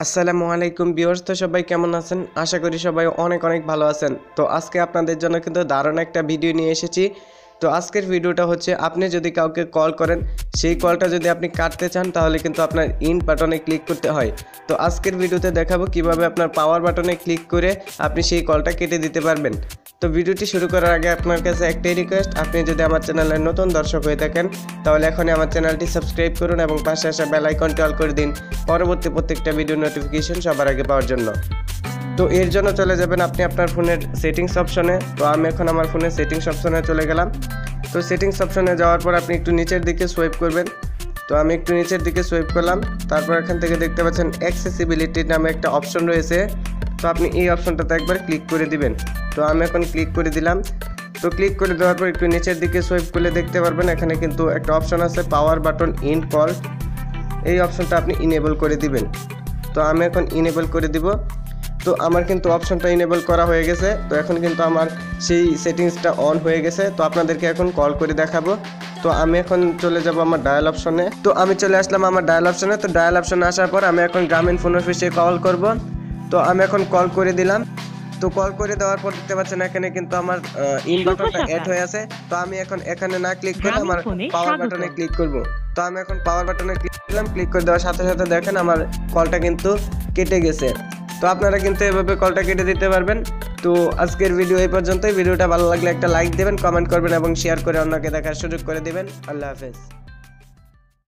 আসসালামু আলাইকুম ভিউয়ার্স, তো সবাই কেমন আছেন? আশা করি সবাই অনেক অনেক ভালো আছেন। তো আজকে আপনাদের জন্য কিন্তু দারুণ একটা ভিডিও নিয়ে এসেছি। তো আজকের ভিডিওটা হচ্ছে, আপনি যদি কাউকে কল করেন, সেই কলটা যদি আপনি কাটতে চান তাহলে কিন্তু আপনার ইন বাটনে ক্লিক করতে হয়। তো আজকের ভিডিওতে দেখাবো কিভাবে আপনার পাওয়ার বাটনে ক্লিক করে আপনি সেই কলটা কেটে দিতে পারবেন। তো ভিডিওটি শুরু করার আগে আপনার কাছে একটাই রিকোয়েস্ট, আপনি যদি আমার চ্যানেলের নতুন দর্শক হয়ে থাকেন তাহলে এখনই আমার চ্যানেলটি সাবস্ক্রাইব করুন এবং পাশে আসা বেল আইকনটি অল করে দিন পরবর্তী প্রত্যেকটা ভিডিও নোটিফিকেশন সবার আগে পাওয়ার জন্য। তো এর জন্য চলে যাবেন আপনি আপনার ফোনের সেটিংস অপশনে। তো আমি এখন আমার ফোনের সেটিংস অপশনে চলে গেলাম। তো সেটিংস অপশনে যাওয়ার পর আপনি একটু নিচের দিকে সোয়াইপ করবেন। তো আমি একটু নিচের দিকে সোয়াইপ করলাম। তারপর এখান থেকে দেখতে পাচ্ছেন অ্যাক্সেসিবিলিটি নামে একটা অপশন রয়েছে। তো আপনি এই অপশনটাতে একবার ক্লিক করে দিবেন। তো আমি এখন ক্লিক করে দিলাম। তো ক্লিক করে দেওয়ার পর একটু নিচের দিকে সোয়াইপ করলে দেখতে পারবেন এখানে কিন্তু একটা অপশন আছে পাওয়ার বাটন ইন কল। এই অপশনটা আপনি ইনেবল করে দিবেন। তো আমি এখন ইনেবল করে দিব। তো আমার কিন্তু অপশনটা ইনেবল করা হয়ে গেছে। তো এখন কিন্তু আমার সেই সেটিংসটা অন হয়ে গেছে। তো আপনাদেরকে এখন কল করে দেখাবো। তো আমি এখন চলে যাব আমার ডায়াল অপশনে। তো আমি চলে আসলাম আমার ডায়াল অপশনে। তো ডায়াল অপশনে আসার পর আমি এখন গ্রামীণ ফোন অফিসে কল করব। তো আমি এখন কল করে দিলাম। তো কল করে দেওয়ার পর দেখতে পাচ্ছেন এখানে কিন্তু আমার ইন বাটনটা অ্যাড হয়ে আছে। তো আমি এখন এখানে না ক্লিক করে আমার পাওয়ার বাটনে ক্লিক করব। তো আমি এখন পাওয়ার বাটনে ক্লিক করলাম। ক্লিক করে দেওয়ার সাথে সাথে দেখেন আমার কলটা কিন্তু কেটে গেছে। তো আপনারা কিন্তু এভাবে কলটা কেটে দিতে পারবেন। তো আজকের ভিডিও এই পর্যন্তই। ভিডিওটা ভালো লাগলে একটা লাইক দেবেন, কমেন্ট করবেন এবং শেয়ার করে অন্যকে দেখার সুযোগ করে দিবেন। আল্লাহ হাফেজ।